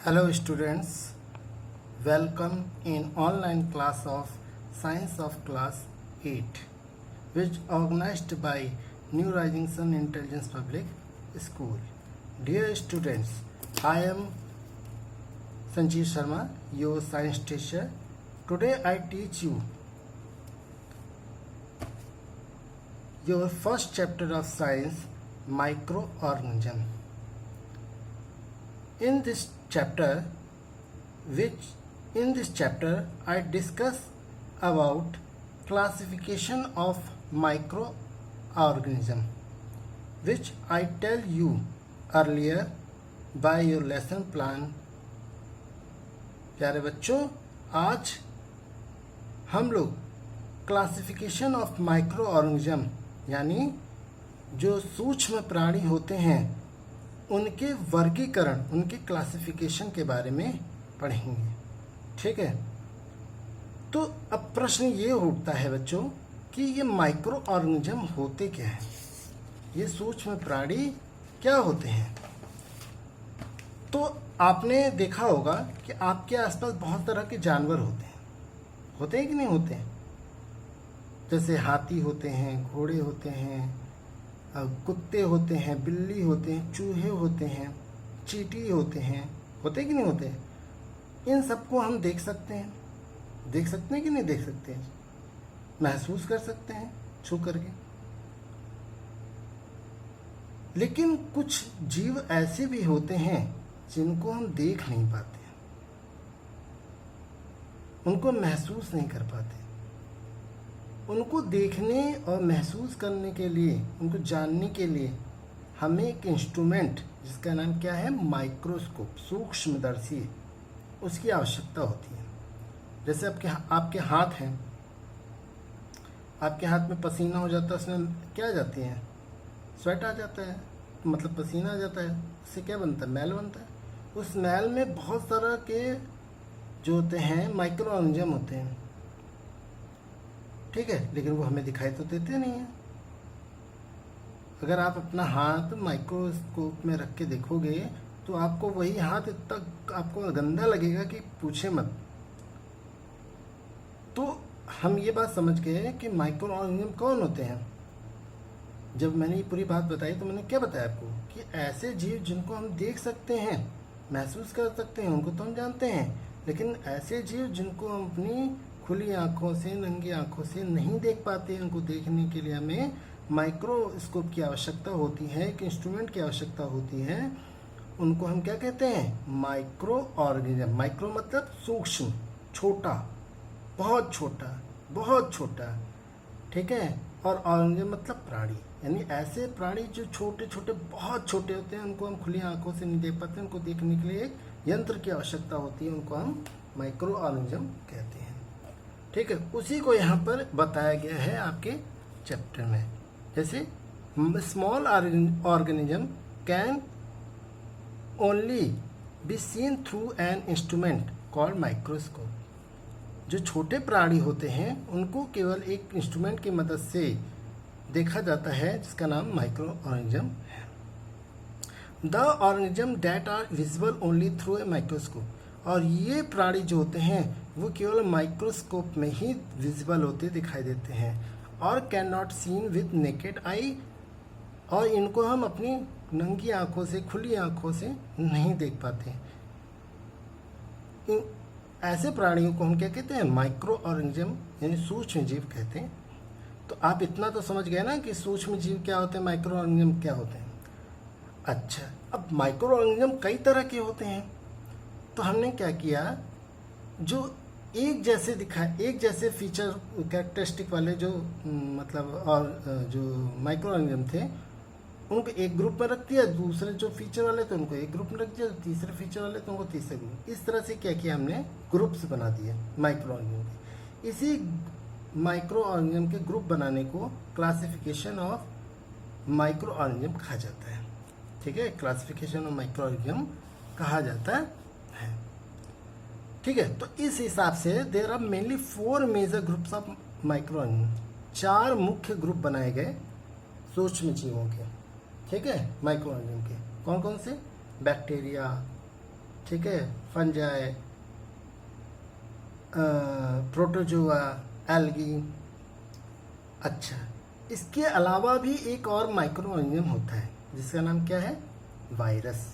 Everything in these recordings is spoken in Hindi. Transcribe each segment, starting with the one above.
Hello students, welcome in online class of Science of Class 8 which organized by New Rising Sun Intelligence Public School. Dear students, I am Sanjeev Sharma, your science teacher. Today I teach you your first chapter of science, microorganism. In this chapter I discuss about classification of microorganism, which I tell you earlier by your lesson plan. प्यारे बच्चों, आज हम लोग क्लासिफिकेशन ऑफ माइक्रो ऑर्गेनिज्म यानी जो सूक्ष्म प्राणी होते हैं उनके वर्गीकरण, उनके क्लासिफिकेशन के बारे में पढ़ेंगे। ठीक है, तो अब प्रश्न ये उठता है बच्चों कि ये माइक्रो ऑर्गेनिज्म होते क्या हैं, ये सूक्ष्म प्राणी क्या होते हैं। तो आपने देखा होगा कि आपके आसपास बहुत तरह के जानवर होते हैं कि नहीं होते हैं। जैसे हाथी होते हैं, घोड़े होते हैं, कुत्ते होते हैं, बिल्ली होते हैं, चूहे होते हैं, चींटी होते कि नहीं होते। इन सबको हम देख सकते हैं कि नहीं देख सकते हैं, महसूस कर सकते हैं छू करके। लेकिन कुछ जीव ऐसे भी होते हैं जिनको हम देख नहीं पाते, उनको महसूस नहीं कर पाते। उनको देखने और महसूस करने के लिए, उनको जानने के लिए हमें एक इंस्ट्रूमेंट जिसका नाम क्या है, माइक्रोस्कोप, सूक्ष्मदर्शी, उसकी आवश्यकता होती है। जैसे आपके हाथ हैं, आपके हाथ में पसीना हो जाता है, उसमें क्या आ जाती है, स्वेट आ जाता है, मतलब पसीना आ जाता है, उससे क्या बनता है, मैल बनता है। उस मैल में बहुत तरह के जो होते हैं माइक्रो ऑर्गेनिज्म होते हैं, ठीक है, लेकिन वो हमें दिखाई तो देते नहीं है। अगर आप अपना हाथ माइक्रोस्कोप में रख के देखोगे तो आपको वही हाथ इतना आपको गंदा लगेगा कि पूछे मत। तो हम ये बात समझ गए कि माइक्रो ऑर्गेनिज्म कौन होते हैं। जब मैंने ये पूरी बात बताई तो मैंने क्या बताया आपको कि ऐसे जीव जिनको हम देख सकते हैं, महसूस कर सकते हैं, उनको तो हम जानते हैं, लेकिन ऐसे जीव जिनको हम अपनी खुली आंखों से, नंगी आंखों से नहीं देख पाते, उनको देखने के लिए हमें माइक्रोस्कोप की आवश्यकता होती है, एक इंस्ट्रूमेंट की आवश्यकता होती है। उनको हम क्या कहते हैं, माइक्रो ऑर्गेनिज्म। माइक्रो मतलब सूक्ष्म, छोटा, बहुत छोटा, ठीक है। और ऑर्गेनिज्म मतलब प्राणी, यानी ऐसे प्राणी जो छोटे छोटे, बहुत छोटे होते हैं, उनको हम खुली आंखों से नहीं देख पाते, उनको देखने के लिए एक यंत्र की आवश्यकता होती है, उनको हम माइक्रो ऑर्गेनिज्म कहते हैं। ठीक है, उसी को यहाँ पर बताया गया है आपके चैप्टर में। जैसे small organism can only be seen through an instrument called microscope. जो छोटे प्राणी होते हैं उनको केवल एक इंस्ट्रूमेंट की मदद से देखा जाता है जिसका नाम माइक्रो ऑर्गेनिज्म है। The organism that are visible only through a microscope. और ये प्राणी जो होते हैं वो केवल माइक्रोस्कोप में ही विजिबल होते दिखाई देते हैं, और can not seen with naked eye. और इनको हम अपनी नंगी आंखों से, खुली आंखों से नहीं देख पाते। ऐसे प्राणियों को हम क्या कहते हैं, माइक्रो ऑर्गेनिज्म यानी सूक्ष्म जीव कहते हैं। तो आप इतना तो समझ गए ना कि सूक्ष्म जीव क्या होते हैं, माइक्रो ऑर्गेनिज्म क्या होते हैं। अच्छा, अब माइक्रो ऑर्गेनिज्म कई तरह के होते हैं। तो हमने क्या किया, जो एक जैसे फीचर कैरेक्टरिस्टिक वाले जो मतलब और जो माइक्रो ऑर्गेनिज्म थे उनको एक ग्रुप में रख दिया, दूसरे जो फीचर वाले थे उनको एक ग्रुप में रख दिया, तीसरे फीचर वाले थे उनको तीसरे ग्रुप। इस तरह से क्या किया, हमने ग्रुप्स बना दिए माइक्रो ऑर्गेनिज्म के। इसी माइक्रो ऑर्गेनिज्म के ग्रुप बनाने को क्लासिफिकेशन ऑफ माइक्रो ऑर्गेनिज्म कहा जाता है। ठीक है, क्लासिफिकेशन ऑफ माइक्रो ऑर्गेनिज्म कहा जाता है। ठीक है, तो इस हिसाब से there are mainly 4 major groups of micro organism. 4 मुख्य ग्रुप बनाए गए सूक्ष्म जीवों के। ठीक है, माइक्रो ऑर्गेनिज्म के कौन कौन से, बैक्टीरिया, ठीक है, फंजाई, प्रोटोजोआ, एल्गी। अच्छा, इसके अलावा भी एक और माइक्रो ऑर्गेनिज्म होता है जिसका नाम क्या है? वायरस।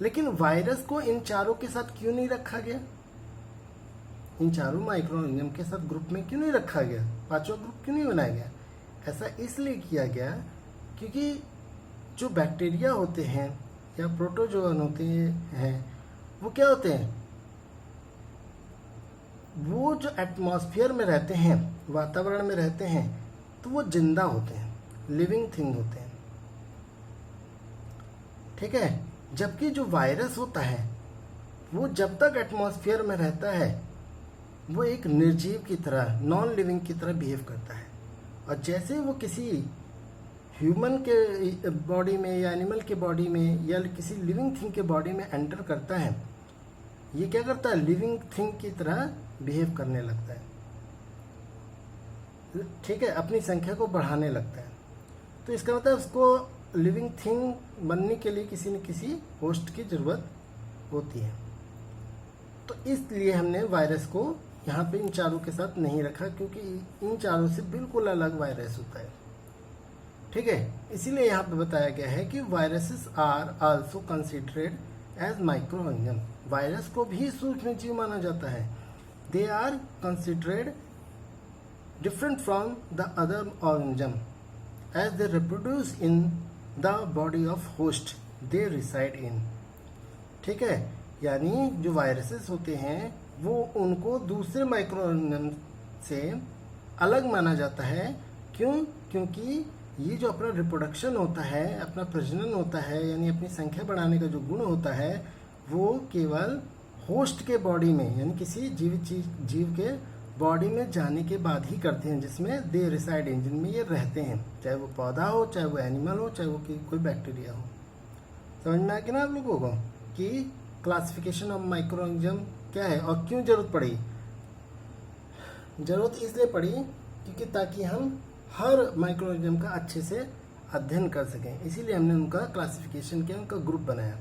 लेकिन वायरस को इन चारों के साथ क्यों नहीं रखा गया? इन चारों माइक्रो ऑर्गेनिज्म के साथ ग्रुप में क्यों नहीं रखा गया? पांचवा ग्रुप क्यों नहीं बनाया गया? ऐसा इसलिए किया गया क्योंकि जो बैक्टीरिया होते हैं या प्रोटोजोअन होते हैं वो क्या होते हैं? वो जो एटमॉस्फेयर में रहते हैं, वातावरण में रहते हैं, तो वो जिंदा होते हैं, लिविंग थिंग होते हैं। ठीक है, जबकि जो वायरस होता है वो जब तक एटमॉस्फेयर में रहता है वो एक निर्जीव की तरह, नॉन लिविंग की तरह बिहेव करता है। और जैसे वो किसी ह्यूमन के बॉडी में या एनिमल के बॉडी में या किसी लिविंग थिंग के बॉडी में एंटर करता है, ये क्या करता है? लिविंग थिंग की तरह बिहेव करने लगता है। ठीक है, अपनी संख्या को बढ़ाने लगता है। तो इसका मतलब उसको लिविंग थिंग बनने के लिए किसी न किसी होस्ट की जरूरत होती है। तो इसलिए हमने वायरस को यहाँ पे इन चारों के साथ नहीं रखा, क्योंकि इन चारों से बिल्कुल अलग वायरस होता है। ठीक है, इसीलिए यहाँ पे बताया गया है कि viruses are also considered as micro organism. Virus को भी सूक्ष्म जीव माना जाता है। They are considered different from the other organism as they reproduce in the body of host they reside in। ठीक है, यानी जो वायरसेस होते हैं वो उनको दूसरे माइक्रो ऑर्गेनिज्म से अलग माना जाता है। क्यों? क्योंकि ये जो अपना रिप्रोडक्शन होता है, अपना प्रजनन होता है, यानी अपनी संख्या बढ़ाने का जो गुण होता है वो केवल होस्ट के बॉडी में, यानी किसी जीव के बॉडी में जाने के बाद ही करते हैं, जिसमें दे रिसाइड इन, जिनमें ये रहते हैं, चाहे वो पौधा हो, चाहे वो एनिमल हो, चाहे वो कोई बैक्टीरिया हो। समझ में आ गया ना आप लोगों को कि क्लासिफिकेशन ऑफ माइक्रो ऑर्गेनिज्म क्या है और क्यों जरूरत पड़ी? जरूरत इसलिए पड़ी क्योंकि ताकि हम हर माइक्रो ऑर्गेनिज्म का अच्छे से अध्ययन कर सकें, इसीलिए हमने उनका क्लासिफिकेशन किया, उनका ग्रुप बनाया।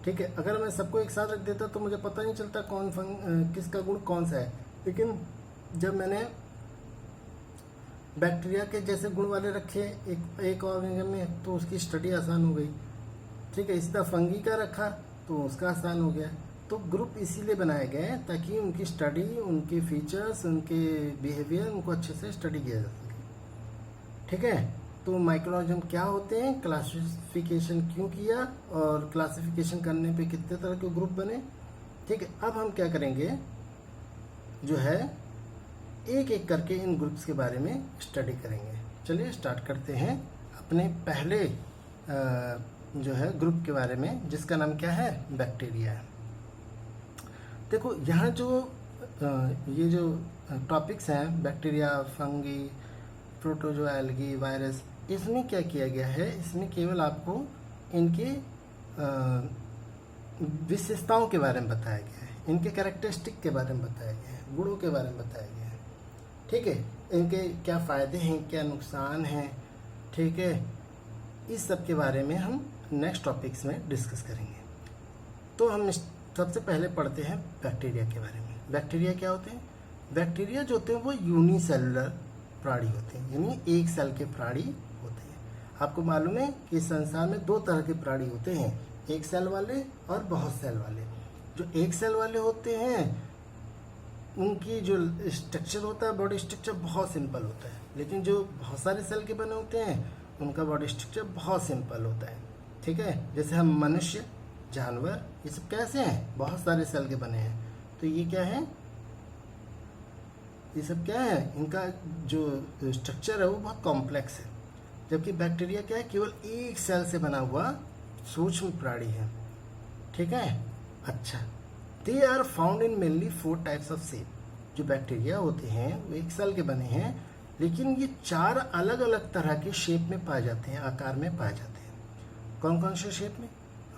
ठीक है, अगर मैं सबको एक साथ रख देता तो मुझे पता नहीं चलता किसका गुण कौन सा है। लेकिन जब मैंने बैक्टीरिया के जैसे गुण वाले रखे एक ऑर्गेनिज्म में तो उसकी स्टडी आसान हो गई। ठीक है, इसी तरह फंगी का रखा तो उसका आसान हो गया। तो ग्रुप इसीलिए बनाए गए ताकि उनकी स्टडी, उनके फीचर्स, उनके बिहेवियर, उनको अच्छे से स्टडी किया जा सके। ठीक है, तो माइक्रो ऑर्गेनिज्म क्या होते हैं, क्लासिफिकेशन क्यों किया और क्लासिफिकेशन करने पे कितने तरह के ग्रुप बने। ठीक है, अब हम क्या करेंगे जो है एक एक करके इन ग्रुप्स के बारे में स्टडी करेंगे। चलिए स्टार्ट करते हैं अपने पहले जो है ग्रुप के बारे में, जिसका नाम क्या है? बैक्टीरिया है। देखो यहाँ जो ये जो टॉपिक्स हैं, bacteria, fungi, protozoa, algae, virus, इसमें क्या किया गया है? इसमें केवल आपको इनके विशेषताओं के बारे में बताया गया है, इनके कैरेक्टरिस्टिक के बारे में बताया गया है, गुणों के बारे में बताया गया है। ठीक है, इनके क्या फ़ायदे हैं, क्या नुकसान हैं। ठीक है, इस सब के बारे में हम नेक्स्ट टॉपिक्स में डिस्कस करेंगे। तो हम सबसे पहले पढ़ते हैं बैक्टीरिया के बारे में। बैक्टीरिया क्या होते हैं? बैक्टीरिया जो होते हैं वो यूनिसेलुलर प्राणी होते हैं, यानी एक सेल के प्राणी होते हैं। आपको मालूम है कि संसार में दो तरह के प्राणी होते हैं, एक सेल वाले और बहुत सेल वाले। जो एक सेल वाले होते हैं उनकी जो स्ट्रक्चर होता है, बॉडी स्ट्रक्चर बहुत सिंपल होता है, लेकिन जो बहुत सारे सेल के बने होते हैं उनका बॉडी स्ट्रक्चर बहुत सिंपल होता है। ठीक है, जैसे हम मनुष्य, जानवर, ये सब कैसे हैं? बहुत सारे सेल के बने हैं। तो ये क्या है? ये सब क्या है? इनका जो स्ट्रक्चर है वो बहुत कॉम्प्लेक्स है। जबकि बैक्टीरिया क्या है? केवल एक सेल से बना हुआ सूक्ष्म प्राणी है। ठीक है, अच्छा, they are found in mainly 4 types of cell. जो बैक्टीरिया होते हैं वो एक सेल के बने हैं, लेकिन ये 4 अलग अलग तरह के शेप में पाए जाते हैं, आकार में पाए जाते हैं। कौन कौन से शेप में?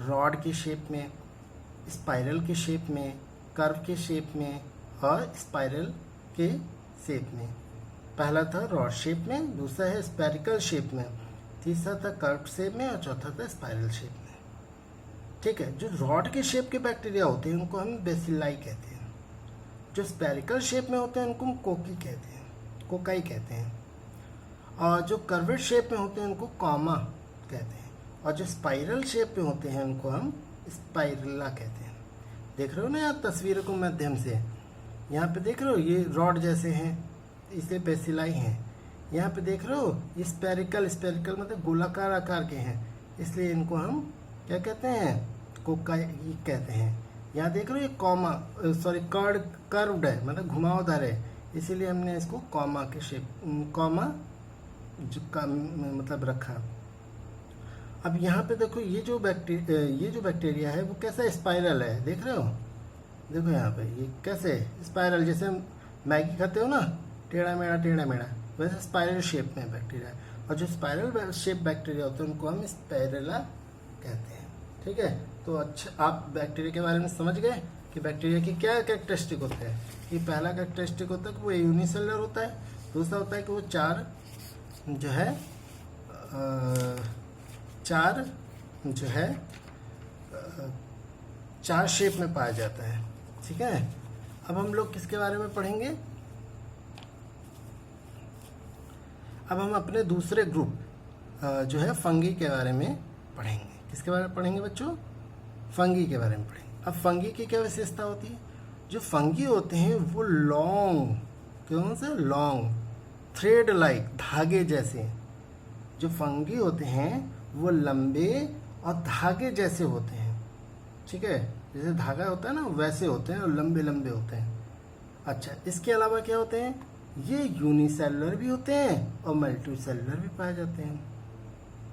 रॉड के शेप में, स्पाइरल के शेप में, कर्व के शेप में और स्पाइरल के शेप में। पहला था रॉड शेप में, दूसरा है स्पेरिकल शेप में, तीसरा था कर्व शेप में और चौथा था स्पाइरल शेप में। ठीक है। जो रॉड के शेप के बैक्टीरिया होते हैं उनको हम बेसिलाई कहते हैं। जो स्पेरिकल शेप में होते हैं उनको हम कोकाई कहते हैं। और जो कर्वेड शेप में होते हैं उनको कॉमा कहते हैं। और जो स्पाइरल शेप में होते हैं उनको हम स्पाइरला कहते हैं। देख रहे हो ना यार तस्वीरों के माध्यम से, यहाँ पे देख रहे हो ये रॉड जैसे हैं, इसे बेसिलाई हैं। यहाँ पे देख रहे हो ये स्पेरिकल मतलब गोलाकार आकार के हैं, इसलिए इनको हम क्या कहते हैं, कोकाई कहते हैं। यहाँ देख रहे हो ये कॉमा कर्व्ड है, मतलब घुमावदार है, इसीलिए हमने इसको कॉमा के शेप कॉमा का मतलब रखा। अब यहाँ पे देखो ये जो बैक्टीरिया है वो कैसा स्पाइरल है, देख रहे हो। देखो यहाँ पे ये कैसे स्पाइरल, जैसे हम मैगी खाते हो ना टेढ़ा मेढ़ा, वैसे स्पाइरल शेप में बैक्टीरिया है। और जो स्पाइरल शेप बैक्टीरिया होते हैं उनको हम स्पाइरला कहते हैं। ठीक है, तो अच्छा आप बैक्टीरिया के बारे में समझ गए कि बैक्टीरिया की क्या कैरेक्टरिस्टिक होते हैं। ये पहला कैरेक्टरिस्टिक होता है कि वो यूनिसेलुलर होता है, दूसरा होता है कि वो चार शेप में पाया जाता है। ठीक है, अब हम लोग किसके बारे में पढ़ेंगे, अब हम अपने दूसरे ग्रुप जो है फंगी के बारे में पढ़ेंगे। किसके बारे में पढ़ेंगे बच्चों, फंगी के बारे में पढ़ेंगे। अब फंगी की क्या विशेषता होती है, जो फंगी होते हैं वो लॉन्ग थ्रेड लाइक धागे जैसे, जो फंगी होते हैं वो लंबे और धागे जैसे होते हैं। ठीक है, जैसे धागा होता है ना वैसे होते हैं और लंबे लंबे होते हैं। अच्छा, इसके अलावा क्या होते हैं, ये यूनिसेलुलर भी होते हैं और मल्टीसेलुलर भी पाए जाते हैं।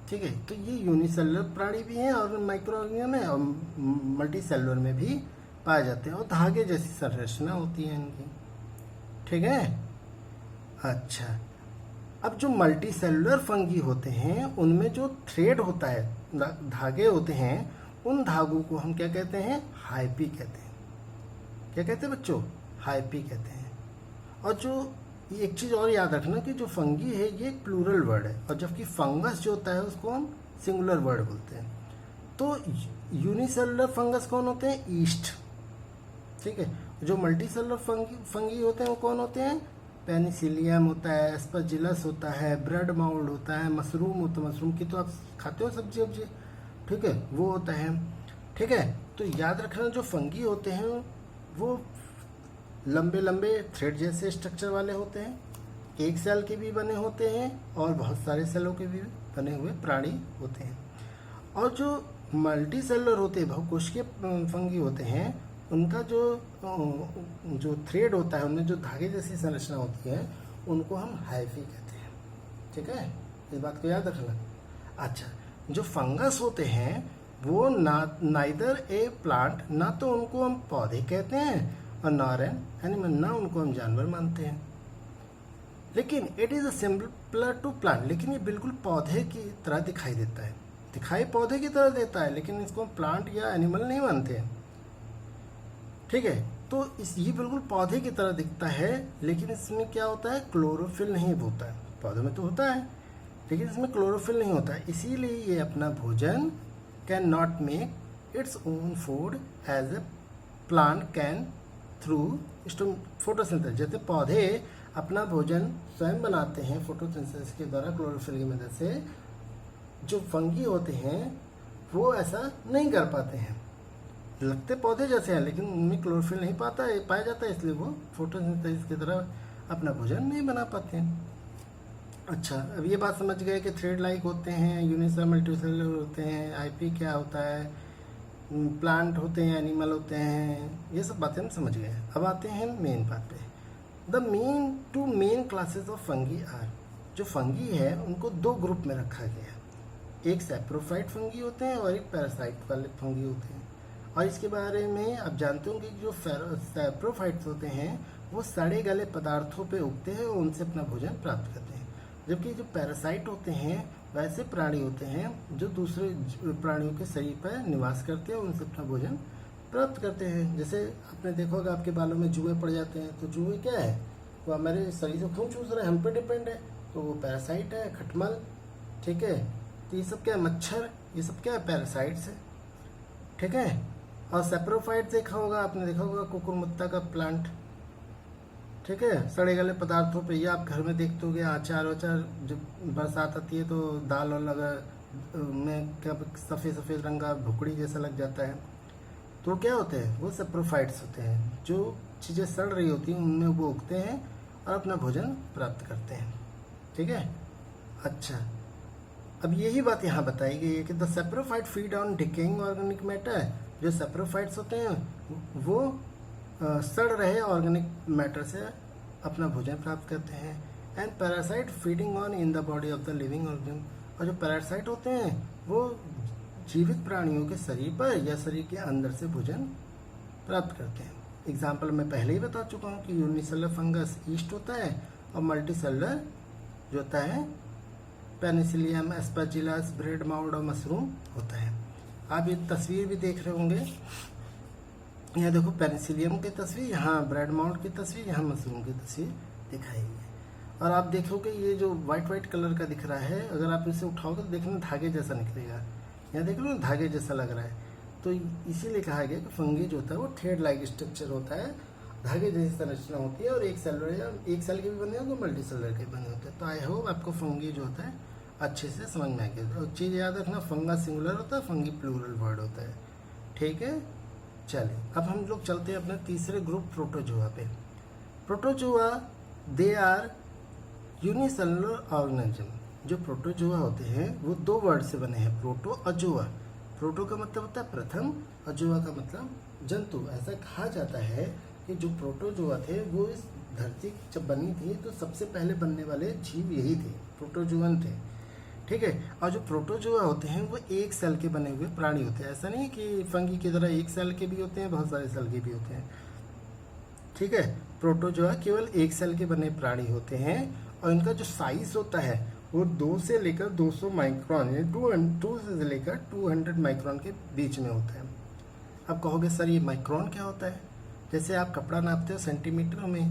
ठीक है, तो ये यूनिसेलुलर प्राणी भी हैं और माइक्रो ऑर्गेनिज्म है और मल्टीसेलुलर में भी पाए जाते हैं और धागे जैसी संरचना होती है इनकी। ठीक है, अच्छा, अब जो मल्टीसेलुलर फंगी होते हैं उनमें जो थ्रेड होता है, धागे होते हैं, उन धागों को हम क्या कहते हैं, हाइपी कहते हैं। क्या कहते हैं बच्चों, हाइपी कहते हैं। और जो एक चीज़ और याद रखना कि जो फंगी है ये एक प्लूरल वर्ड है, और जबकि फंगस जो होता है उसको हम सिंगुलर वर्ड बोलते हैं। तो यूनिसेलुलर फंगस कौन होते हैं, ईस्ट। ठीक है, जो मल्टीसेलुलर फंगी होते हैं वो कौन होते हैं, पेनिसिलियम होता है, एस्परजिलस होता है, ब्रेड माउल्ड होता है, मशरूम होता है, मशरूम की तो आप खाते हो सब्जी वब्जी, ठीक है, वो होता है। ठीक है, तो याद रखना जो फंगी होते हैं वो लंबे लंबे थ्रेड जैसे स्ट्रक्चर वाले होते हैं, एक सेल के भी बने होते हैं और बहुत सारे सेलों के भी बने हुए प्राणी होते हैं। और जो मल्टी सेलुलर होते हैं, बहुकोशिकीय फंगी होते हैं, उनका जो थ्रेड होता है, उनमें जो धागे जैसी संरचना होती है, उनको हम हाइफी कहते हैं। ठीक है, इस बात को याद रखना। अच्छा, जो फंगस होते हैं वो नाइदर ए प्लांट, ना तो उनको हम पौधे कहते हैं और नॉर एन एनिमल, ना उनको हम जानवर मानते हैं। लेकिन it is similar to plant, लेकिन ये बिल्कुल पौधे की तरह दिखाई देता है, दिखाई पौधे की तरह देता है, लेकिन इसको हम प्लांट या एनिमल नहीं मानते हैं। ठीक है, तो ये बिल्कुल पौधे की तरह दिखता है, लेकिन इसमें क्या होता है, क्लोरोफिल नहीं होता है। पौधों में तो होता है लेकिन इसमें क्लोरोफिल नहीं होता है, इसीलिए ये अपना भोजन can not make its own food as a plant can through photosynthesis. जैसे पौधे अपना भोजन स्वयं बनाते हैं फोटोसिंथेसिस के द्वारा, क्लोरोफिल की मदद से, जो फंगी होते हैं वो ऐसा नहीं कर पाते हैं। लगते पौधे जैसे हैं लेकिन उनमें क्लोरोफिल नहीं पाया जाता है, इसलिए वो फोटोसिंथेसिस की तरह अपना भोजन नहीं बना पाते हैं। अच्छा, अब ये बात समझ गए कि थ्रेड लाइक होते हैं, यूनिसेलुलर मल्टीसेलुलर होते हैं, आईपी क्या होता है, प्लांट होते हैं, एनिमल होते हैं, ये सब बातें हम समझ गए। अब आते हैं मेन बात पे। The main classes of fungi are, जो फंगी है उनको दो ग्रुप में रखा गया है, एक सैप्रोफाइट फंगी होते हैं और एक पैरासाइट वाले फंगी होते हैं। और इसके बारे में आप जानते होंगे कि जो सैप्रोफाइट्स होते हैं वो सड़े गले पदार्थों पे उगते हैं और उनसे अपना भोजन प्राप्त करते हैं, जबकि जो पैरासाइट होते हैं वैसे प्राणी होते हैं जो दूसरे प्राणियों के शरीर पर निवास करते हैं, उनसे अपना भोजन प्राप्त करते हैं। जैसे आपने देखा होगा आपके बालों में जुए पड़ जाते हैं, तो जुए क्या है, वो हमारे शरीर से क्यों चूस रहे हैं, हम पे डिपेंड है, तो वो पैरासाइट है, खटमल। ठीक है, तो ये सब क्या है, मच्छर, ये सब क्या है, पैरासाइट्स है। ठीक है। और सेप्रोफाइट देखा होगा आपने, देखा होगा कुकुरमुत्ता का प्लांट, ठीक है। सड़े गले पदार्थों पे, ये आप घर में देखते होगे, अचार वचार जब बरसात आती है तो दाल और लगा में क्या सफ़ेद सफ़ेद रंग का भुकड़ी जैसा लग जाता है, तो क्या होते हैं, वो सेप्रोफाइट्स होते हैं। जो चीज़ें सड़ रही होती हैं उनमें वो उगते हैं और अपना भोजन प्राप्त करते हैं, ठीक है। अच्छा, अब यही बात यहाँ बताई गई है कि the saprophyte feed on decaying organic matter. जो सेप्रोफाइट्स होते हैं वो सड़ रहे ऑर्गेनिक मैटर से अपना भोजन प्राप्त करते हैं। And parasite feeding on in the body of the living organism. और जो पैरासाइट होते हैं वो जीवित प्राणियों के शरीर पर या शरीर के अंदर से भोजन प्राप्त करते हैं। एग्जाम्पल मैं पहले ही बता चुका हूँ कि यूनिसेलुलर फंगस ईस्ट होता है और मल्टीसेलुलर जो होता है पेनिसिलियम, एस्परजिलस, ब्रेड माउड और मशरूम होता है। आप ये तस्वीर भी देख रहे होंगे, यहाँ देखो पेनिसिलियम की तस्वीर, यहाँ ब्रेड माउंट की तस्वीर, यहाँ मशरूम की तस्वीर दिखाई है। और आप देखोगे ये जो व्हाइट व्हाइट कलर का दिख रहा है, अगर आप इसे उठाओगे तो देखना धागे जैसा निकलेगा। यहाँ देख लो धागे जैसा लग रहा है, तो इसीलिए कहा गया कि फंगी जो होता है वो थ्रेड लाइक स्ट्रक्चर होता है, धागे जैसी संरचना होती है। और एक सेल के भी बने होते हैं, मल्टी सेलुलर के बने होते हैं। तो आई होप आपको फंगी जो होता है अच्छे से समझ में आ गया। और चीज़ याद रखना, फंगा सिंगुलर होता है, फंगी प्लूरल वर्ड होता है, ठीक है। चलिए अब हम लोग चलते हैं अपने तीसरे ग्रुप प्रोटोजोआ पे। Protozoa they are unicellular organism. जो प्रोटोजोआ होते हैं वो दो वर्ड से बने हैं, प्रोटो और जोआ। प्रोटो का मतलब होता है प्रथम और जोआ का मतलब जंतु। ऐसा कहा जाता है कि जो प्रोटोजोआ थे वो इस धरती जब बनी थी तो सबसे पहले बनने वाले जीव यही थे, प्रोटोजोअन थे, ठीक है। और जो प्रोटोजोआ होते हैं वो एक सेल के बने हुए प्राणी होते हैं। ऐसा नहीं कि फंगी की तरह एक सेल के भी होते हैं, बहुत सारे सेल के भी होते हैं, ठीक है। प्रोटोजोआ केवल एक सेल के बने प्राणी होते हैं और इनका जो साइज होता है वो 2 से लेकर 200 माइक्रोन यानी 2 से लेकर 200 माइक्रोन के बीच में होता है। अब कहोगे सर ये माइक्रोन क्या होता है? जैसे आप कपड़ा नापते हो सेंटीमीटर में,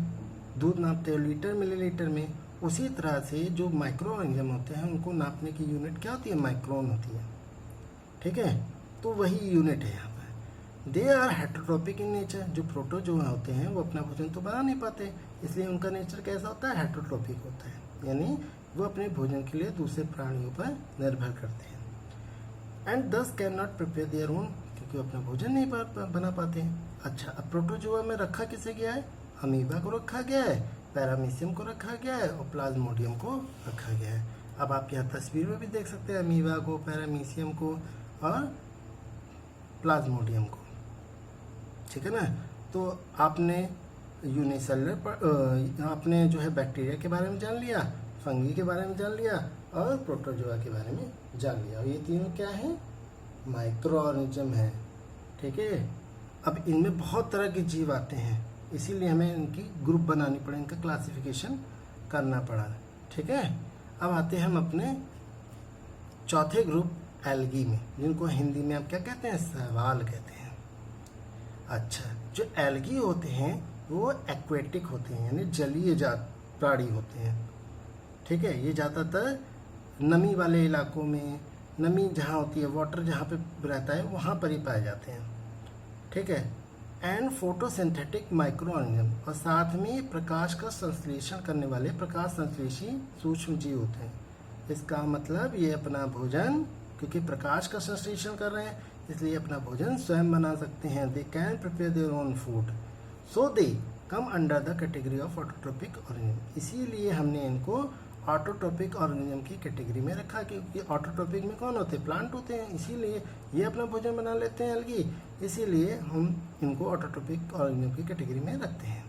दूध नापते हो लीटर मिलीलीटर में, उसी तरह से जो माइक्रो ऑर्गेनिज्म होते हैं उनको नापने की यूनिट क्या होती है? माइक्रोन होती है, ठीक है। तो वही यूनिट है यहाँ पर। They are heterotrophic in nature. जो प्रोटोजोआ होते हैं वो अपना भोजन तो बना नहीं पाते, इसलिए उनका नेचर कैसा होता है? हेट्रोट्रोपिक होता है, यानी वो अपने भोजन के लिए दूसरे प्राणियों पर निर्भर करते हैं। एंड दस can not prepare their own, क्योंकि वो अपना भोजन नहीं बना पाते हैं। अच्छा, अब प्रोटोजोआ में रखा किसे गया है? अमीबा को रखा गया है, पैरामीशियम को रखा गया है और प्लाज्मोडियम को रखा गया है। अब आप यहाँ तस्वीर में भी देख सकते हैं अमीबा को, पैरामीशियम को और प्लाज्मोडियम को, ठीक है ना। तो आपने यूनिसेलुलर पर आपने जो है बैक्टीरिया के बारे में जान लिया, फंगी के बारे में जान लिया और प्रोटोजोआ के बारे में जान लिया। और ये तीनों क्या है? माइक्रो ऑर्गेनिज्म है, ठीक है। अब इनमें बहुत तरह के जीव आते हैं, इसीलिए हमें इनकी ग्रुप बनानी पड़े, इनका क्लासिफिकेशन करना पड़ा, ठीक है। अब आते हैं हम अपने चौथे ग्रुप एल्गी में, जिनको हिंदी में आप क्या कहते हैं? शैवाल कहते हैं। अच्छा, जो एल्गी होते हैं वो एक्वेटिक होते हैं, यानी जलीय जात प्राणी होते हैं, ठीक है। ये ज़्यादातर नमी वाले इलाकों में, नमी जहाँ होती है, वाटर जहाँ पे रहता है वहाँ पर ही पाए जाते हैं, ठीक है। एंड फोटोसिंथेटिक माइक्रो ऑर्गेनिज्म, और साथ में प्रकाश का संश्लेषण करने वाले प्रकाश संश्लेषी सूक्ष्म जीव होते हैं। इसका मतलब ये अपना भोजन, क्योंकि प्रकाश का संश्लेषण कर रहे हैं इसलिए अपना भोजन स्वयं बना सकते हैं। They can prepare their own food, so they come under the category of autotrophic organism. इसीलिए हमने इनको ऑटोट्रोपिक ऑर्गेनिज्म की कैटेगरी में रखा, क्योंकि ऑटोट्रोपिक में कौन होते हैं? प्लांट होते हैं, इसीलिए ये अपना भोजन बना लेते हैं एल्गी, इसीलिए हम इनको ऑटोट्रोपिक ऑर्गेनिज्म की कैटेगरी में रखते हैं।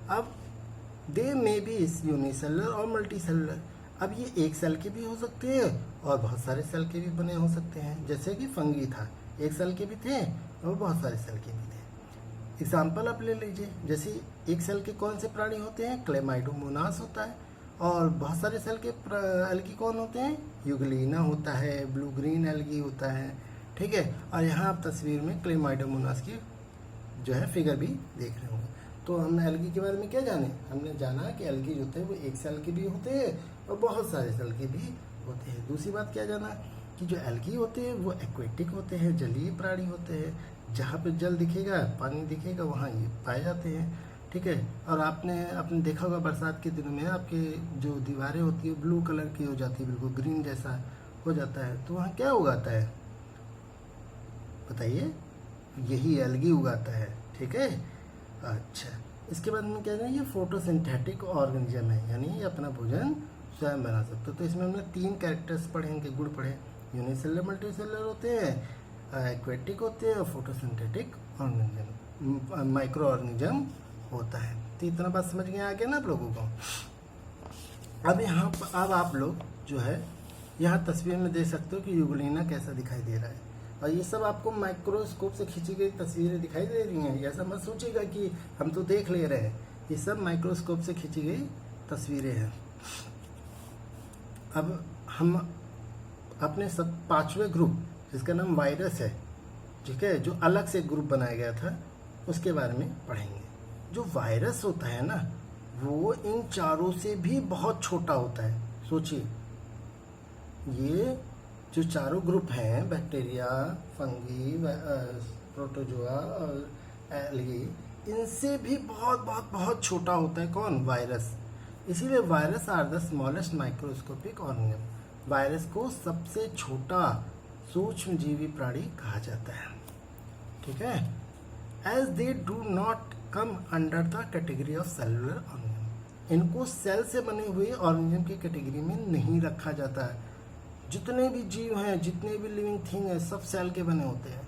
अब दे मे बी यूनिसेलुलर और मल्टी सेलुलर। अब ये एक सेल के भी हो सकते हैं और बहुत सारे सेल के भी बने हो सकते हैं, जैसे कि फंगी था, एक सेल के भी थे और बहुत सारे सेल के भी थे। एग्जाम्पल आप ले लीजिए, जैसे एक सेल के कौन से प्राणी होते हैं? क्लेमाइडोमोनास होता है। और बहुत सारे सेल के एल्गी कौन होते हैं? यूग्लिना होता है, ब्लू ग्रीन एल्गी होता है, ठीक है। और यहाँ आप तस्वीर में क्लेमाइडोमोनास की जो है फिगर भी देख रहे होंगे। तो हमने एल्गी के बारे में क्या जाने? हमने जाना कि एल्गी जो होते हैं वो एक सेल के भी होते हैं और बहुत सारे सेल के भी होते हैं। दूसरी बात क्या जाना कि जो एल्गी होते हैं वो एक्वेटिक होते हैं, जलीय प्राणी होते हैं। जहाँ पे जल दिखेगा, पानी दिखेगा, वहाँ ये पाए जाते हैं। ठीक है। और आपने देखा होगा बरसात के दिनों में आपके जो दीवारें होती है ब्लू कलर की हो जाती है, बिल्कुल ग्रीन जैसा हो जाता है, तो वहाँ क्या उगाता है बताइए? यही एल्गी उगाता है। ठीक है। अच्छा, इसके बाद में क्या है, ये फोटोसिंथेटिक ऑर्गेनिज्म है, यानी ये अपना भोजन स्वयं बना सकते हो। तो इसमें हमने 3 कैरेक्टर्स पढ़े, इनके गुण पढ़े। यूनिसेलुलर मल्टीसेलुलर होते हैं, एक्वेटिक होते हैं, और फोटोसिंथेटिक ऑर्गेनिज्म माइक्रो ऑर्गेनिज्म होता है। तो इतना बात समझ गए आगे ना आप लोगों को। अब आप लोग जो है यहाँ तस्वीर में देख सकते हो कि यूग्लिना कैसा दिखाई दे रहा है, और ये सब आपको माइक्रोस्कोप से खींची गई तस्वीरें दिखाई दे रही हैं। ऐसा मत सोचिएगा कि हम तो देख ले रहे हैं, ये सब माइक्रोस्कोप से खींची गई तस्वीरें हैं। अब हम अपने 5वें ग्रुप, जिसका नाम वायरस है, ठीक है, जो अलग से ग्रुप बनाया गया था, उसके बारे में पढ़ेंगे। जो वायरस होता है ना, वो इन चारों से भी बहुत छोटा होता है। सोचिए, ये जो चारों ग्रुप हैं, बैक्टीरिया, फंगी, प्रोटोजोआ और एल्गी, इनसे भी बहुत बहुत बहुत छोटा होता है। कौन? वायरस। इसीलिए virus are the smallest microscopic organism. Virus को सबसे छोटा सूक्ष्म जीवी प्राणी कहा जाता है। ठीक है। As they do not come under the category of cellular organism. इनको सेल से बने हुए ऑर्गेनिज्म की कैटेगरी में नहीं रखा जाता है। जितने भी जीव हैं, जितने भी लिविंग थिंग हैं, सब सेल के बने होते हैं।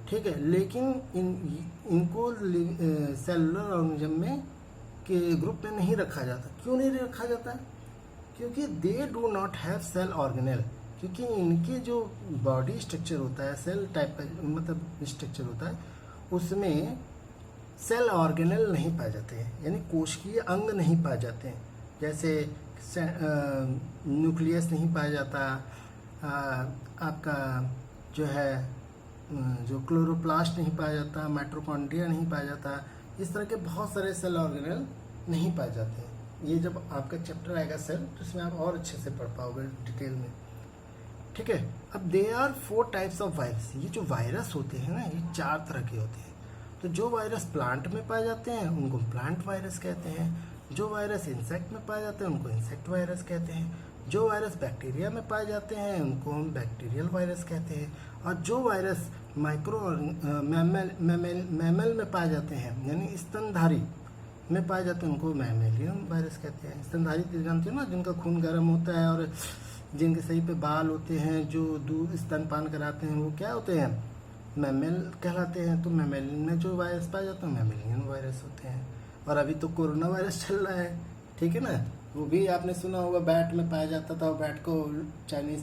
ठीक है। लेकिन इनको सेलुलर ऑर्गेनिज्म में के ग्रुप में नहीं रखा जाता। क्यों नहीं रखा जाता? क्योंकि they do not have cell organelle. क्योंकि इनके जो बॉडी स्ट्रक्चर होता है, सेल टाइप का मतलब स्ट्रक्चर होता है, उसमें सेल ऑर्गेनेल नहीं पाए जाते हैं, यानी कोशिकीय अंग नहीं पाए जाते हैं। जैसे न्यूक्लियस नहीं पाया जाता, आपका जो है जो क्लोरोप्लास्ट नहीं पाया जाता, माइटोकॉन्ड्रिया नहीं पाया जाता। इस तरह के बहुत सारे सेल ऑर्गेनेल नहीं पाए जाते हैं। ये जब आपका चैप्टर आएगा सेल, तो इसमें आप और अच्छे से पढ़ पाओगे डिटेल में। ठीक है। अब they are 4 types of virus. ये जो वायरस होते हैं ना, ये 4 तरह के होते हैं। तो जो वायरस प्लांट में पाए जाते हैं उनको प्लांट वायरस कहते हैं। जो वायरस इंसेक्ट में पाए जाते हैं उनको इंसेक्ट वायरस कहते हैं। जो वायरस बैक्टीरिया में पाए जाते हैं उनको हम बैक्टीरियल वायरस कहते हैं। और जो वायरस माइक्रो मैमल में पाए जाते हैं, यानी स्तनधारी में पाए जाते हैं, उनको मैमेलियन वायरस कहते हैं। स्तनधारी जानते हो ना, जिनका खून गर्म होता है और जिनके सही पे बाल होते हैं, जो दूध स्तनपान कराते हैं, वो क्या होते हैं? मैमेल कहलाते हैं। तो मैमेलियन में जो वायरस पाए जाते हैं मैमेलियन वायरस होते हैं। और अभी तो कोरोना वायरस चल रहा है, ठीक है ना, वो भी आपने सुना होगा, बैट में पाया जाता था, और बैट को चाइनीज